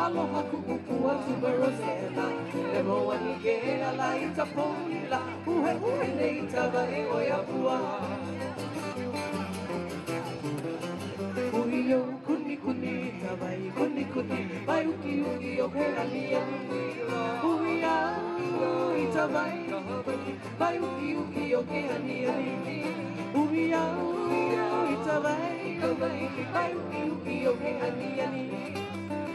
aloha ku'uku a tuberosela. E moa ni ke ala I ta poila, uhe nei tawa e oia pua. Uio kuni kuni tawai kuni kuni, mai uki uki o ke ani ani. Uia ui tawai, mai uki uki o ke ani ani. Uia ui tawai, mai uki uki o ke ani ani.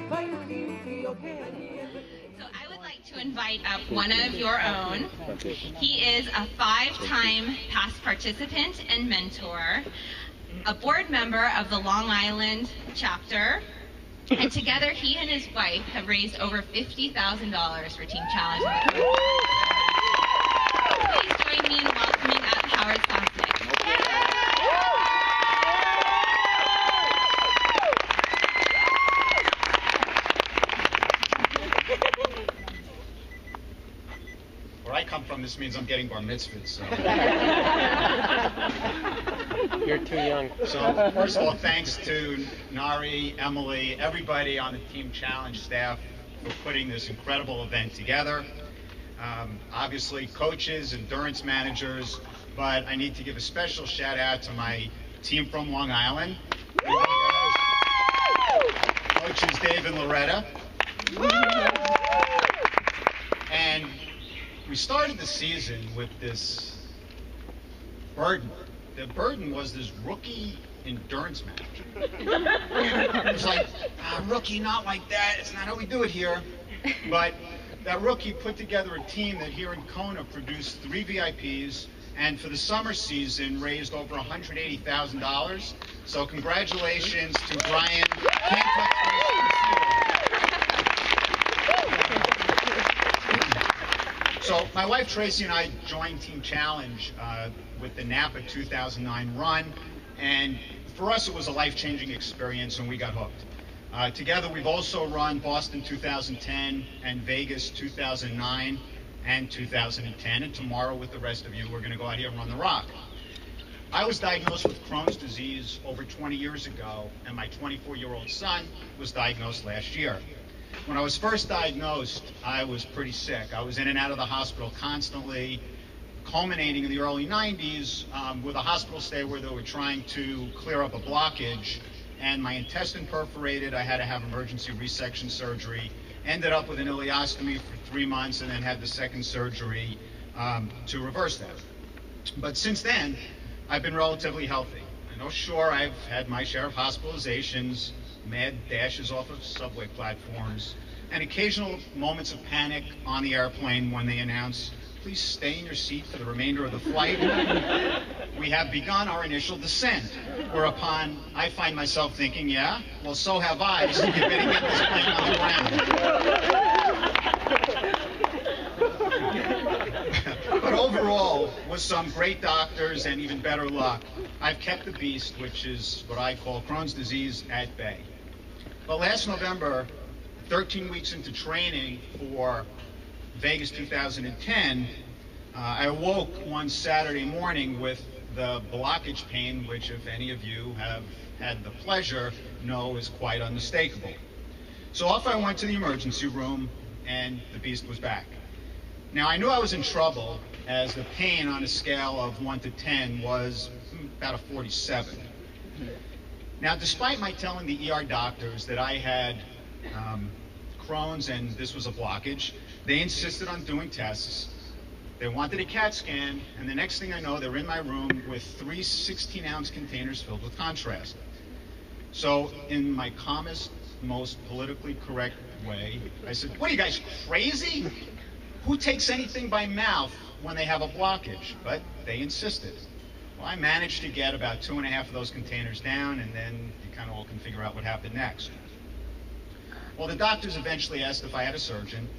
Mai uki uki o ke ani ani. So I would like to invite up one of your own. He is a 5-time past participant and mentor, a board member of the Long Island chapter, and together he and his wife have raised over $50,000 for Team Challenge. Please join me in welcoming up Howard Sosnik. Where I come from, this means I'm getting bar mitzvahs. So. You're too young. So first of all, thanks to Nari, Emily, everybody on the Team Challenge staff for putting this incredible event together. Obviously, coaches, endurance managers, but I need to give a special shout out to my team from Long Island. Coaches Dave and Loretta. And we started the season with this burden. The burden was this rookie endurance manager. It was like, rookie, not like that. It's not how we do it here. But that rookie put together a team that here in Kona produced 3 VIPs and for the summer season raised over $180,000. So congratulations to Brian. So my wife Tracy and I joined Team Challenge with the Napa 2009 run, and for us it was a life-changing experience and we got hooked. Together we've also run Boston 2010 and Vegas 2009 and 2010, and tomorrow with the rest of you we're going to go out here and run the Rock. I was diagnosed with Crohn's disease over 20 years ago, and my 24-year-old son was diagnosed last year. When I was first diagnosed, I was pretty sick. I was in and out of the hospital constantly, culminating in the early 90s with a hospital stay where they were trying to clear up a blockage, and my intestine perforated. I had to have emergency resection surgery, ended up with an ileostomy for 3 months, and then had the second surgery to reverse that. But since then, I've been relatively healthy. I know, sure, I've had my share of hospitalizations, mad dashes off of subway platforms, and occasional moments of panic on the airplane when they announce, please stay in your seat for the remainder of the flight. We have begun our initial descent, whereupon I find myself thinking, yeah, well, so have I, so you better get this plane on the ground. But overall, with some great doctors and even better luck, I've kept the beast, which is what I call Crohn's disease, at bay. But last November, 13 weeks into training for Vegas 2010, I awoke one Saturday morning with the blockage pain, which if any of you have had the pleasure, know is quite unmistakable. So off I went to the emergency room, and the beast was back. Now I knew I was in trouble, as the pain on a scale of 1 to 10 was about a 47. Now, despite my telling the ER doctors that I had Crohn's and this was a blockage, they insisted on doing tests. They wanted a CAT scan, and the next thing I know, they're in my room with 3 16-ounce containers filled with contrast. So, in my calmest, most politically correct way, I said, what are you guys, crazy? Who takes anything by mouth when they have a blockage? But they insisted. Well, I managed to get about 2.5 of those containers down, and then you kind of all can figure out what happened next. Well, the doctors eventually asked if I had a surgeon,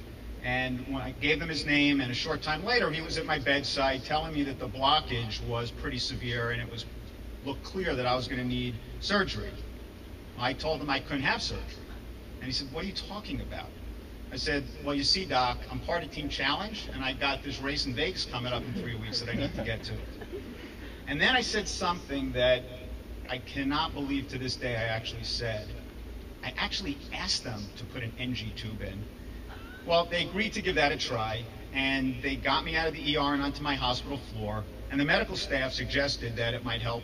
and when I gave them his name, and a short time later, he was at my bedside telling me that the blockage was pretty severe, and it looked clear that I was going to need surgery. I told him I couldn't have surgery, and he said, what are you talking about? I said, well, you see, Doc, I'm part of Team Challenge, and I got this race in Vegas coming up in 3 weeks that I need to get to. And then I said something that I cannot believe to this day I actually said. I actually asked them to put an NG tube in. Well, they agreed to give that a try, and they got me out of the ER and onto my hospital floor, and the medical staff suggested that it might help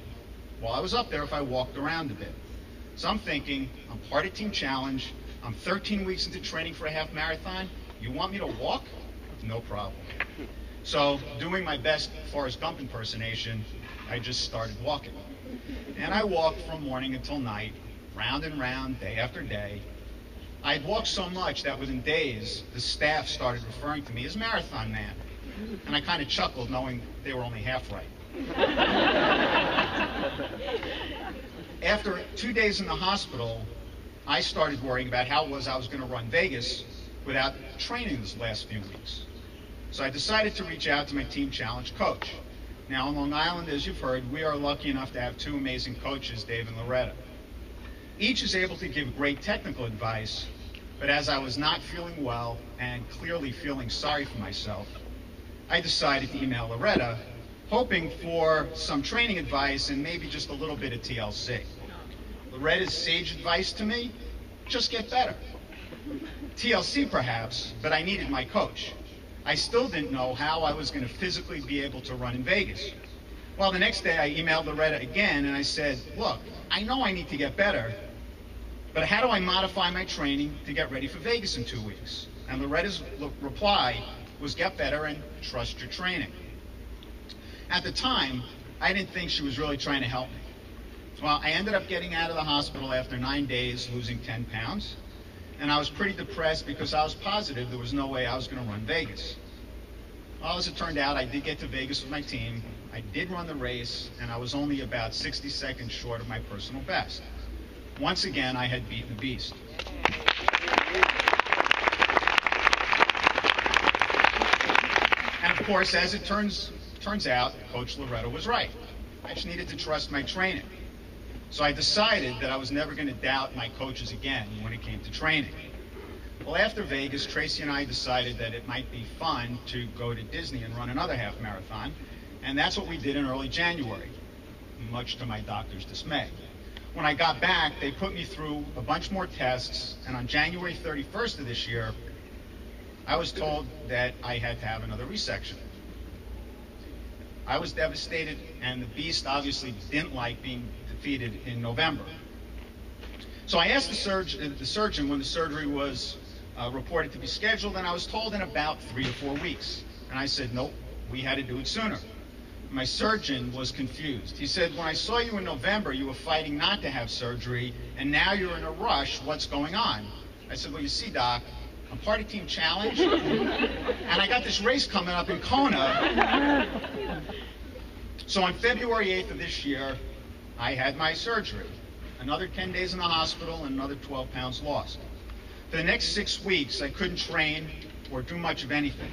while I was up there if I walked around a bit. So I'm thinking, I'm part of Team Challenge, I'm 13 weeks into training for a half marathon, you want me to walk? No problem. So, doing my best Forrest Gump impersonation, I just started walking. And I walked from morning until night, round and round, day after day. I'd walked so much that within days, the staff started referring to me as Marathon Man. And I kind of chuckled knowing they were only half right. After 2 days in the hospital, I started worrying about how I was going to run Vegas without training this last few weeks. So I decided to reach out to my Team Challenge coach. Now, on Long Island, as you've heard, we are lucky enough to have two amazing coaches, Dave and Loretta. Each is able to give great technical advice, but as I was not feeling well and clearly feeling sorry for myself, I decided to email Loretta, hoping for some training advice and maybe just a little bit of TLC. Loretta's sage advice to me, just get better. TLC perhaps, but I needed my coach. I still didn't know how I was going to physically be able to run in Vegas. Well, the next day I emailed Loretta again and I said, look, I know I need to get better, but how do I modify my training to get ready for Vegas in 2 weeks? And Loretta's reply was get better and trust your training. At the time, I didn't think she was really trying to help me. Well, I ended up getting out of the hospital after 9 days, losing 10 pounds. And I was pretty depressed because I was positive there was no way I was going to run Vegas. Well, as it turned out, I did get to Vegas with my team. I did run the race, and I was only about 60 seconds short of my personal best. Once again, I had beaten the beast. And of course, as it turns out, Coach Loretta was right. I just needed to trust my training. So I decided that I was never going to doubt my coaches again when it came to training. Well, after Vegas, Tracy and I decided that it might be fun to go to Disney and run another half marathon, and that's what we did in early January, much to my doctor's dismay. When I got back, they put me through a bunch more tests, and on January 31st of this year, I was told that I had to have another resection. I was devastated, and the beast obviously didn't like being defeated in November. So I asked the surgeon when the surgery was reported to be scheduled, and I was told in about 3 to 4 weeks. And I said, nope, we had to do it sooner. My surgeon was confused. He said, when I saw you in November, you were fighting not to have surgery, and now you're in a rush. What's going on? I said, well, you see, Doc, I'm part of Team Challenge, and I got this race coming up in Kona. So on February 8th of this year, I had my surgery. Another 10 days in the hospital and another 12 pounds lost. For the next 6 weeks, I couldn't train or do much of anything.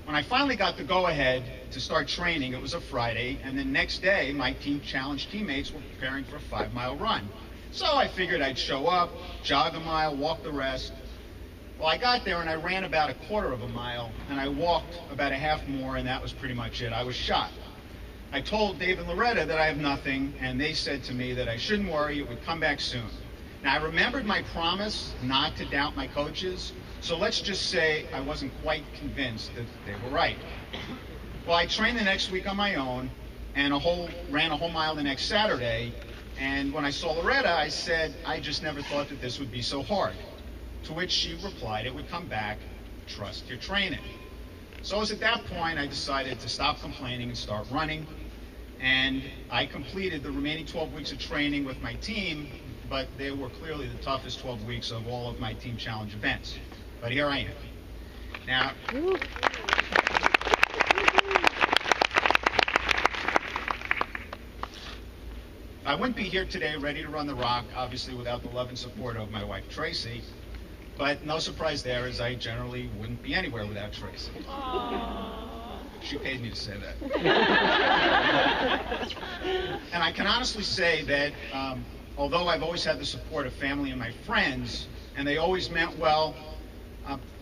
When I finally got the go-ahead to start training, it was a Friday, and the next day, my Team Challenge teammates were preparing for a 5-mile run. So I figured I'd show up, jog a mile, walk the rest. Well, I got there and I ran about a quarter of a mile, and I walked about a half more, and that was pretty much it. I was shot. I told Dave and Loretta that I have nothing, and they said to me that I shouldn't worry, it would come back soon. Now, I remembered my promise not to doubt my coaches, so let's just say I wasn't quite convinced that they were right. Well, I trained the next week on my own, and ran a whole mile the next Saturday, and when I saw Loretta, I said, I just never thought that this would be so hard. To which she replied, it would come back, trust your training. So it was at that point I decided to stop complaining and start running. And I completed the remaining 12 weeks of training with my team, but they were clearly the toughest 12 weeks of all of my Team Challenge events. But here I am. Now, I wouldn't be here today ready to run the rock, obviously without the love and support of my wife, Tracy. But no surprise there, as I generally wouldn't be anywhere without Tracy. She paid me to say that. And I can honestly say that although I've always had the support of family and my friends, and they always meant well,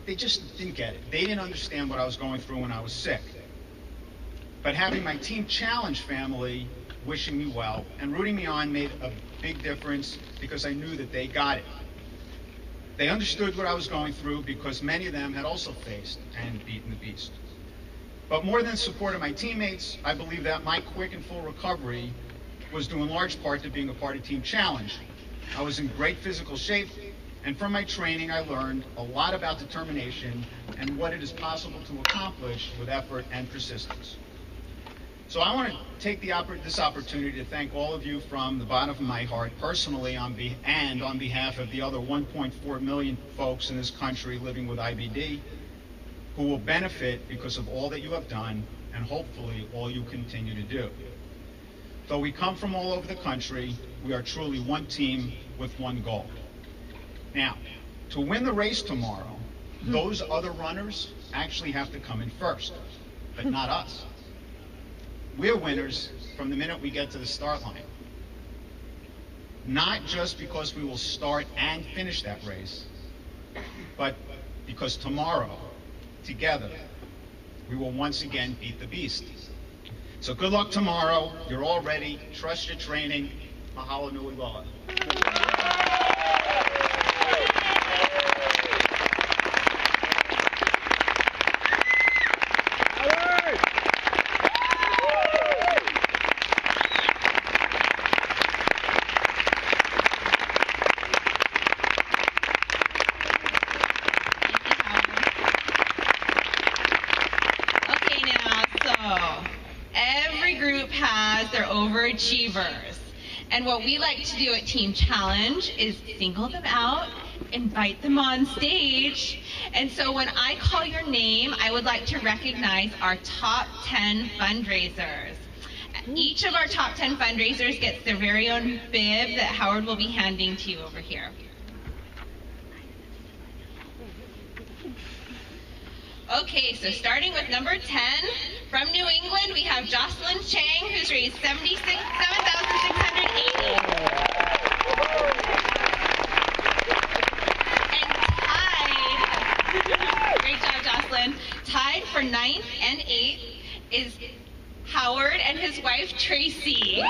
they just didn't get it. They didn't understand what I was going through when I was sick. But having my Team Challenge family wishing me well and rooting me on made a big difference because I knew that they got it. They understood what I was going through because many of them had also faced and beaten the beast. But more than support of my teammates, I believe that my quick and full recovery was due in large part to being a part of Team Challenge. I was in great physical shape, and from my training I learned a lot about determination and what it is possible to accomplish with effort and persistence. So I want to take this opportunity to thank all of you from the bottom of my heart personally on behalf of the other 1.4 million folks in this country living with IBD who will benefit because of all that you have done and hopefully all you continue to do. Though we come from all over the country, we are truly one team with one goal. Now, to win the race tomorrow, those other runners actually have to come in first, but not us. We're winners from the minute we get to the start line. Not just because we will start and finish that race, but because tomorrow, together, we will once again beat the beast. So good luck tomorrow. You're all ready. Trust your training. Mahalo nui loa. Their overachievers. And what we like to do at Team Challenge is single them out, invite them on stage. And so when I call your name, I would like to recognize our top 10 fundraisers. Each of our top 10 fundraisers gets their very own bib that Howard will be handing to you over here. Okay, so starting with number 10, from New England, we have Jocelyn Chang, who's raised $7,680. And tied, great job, Jocelyn, tied for 9th and 8th is Howard and his wife, Tracy.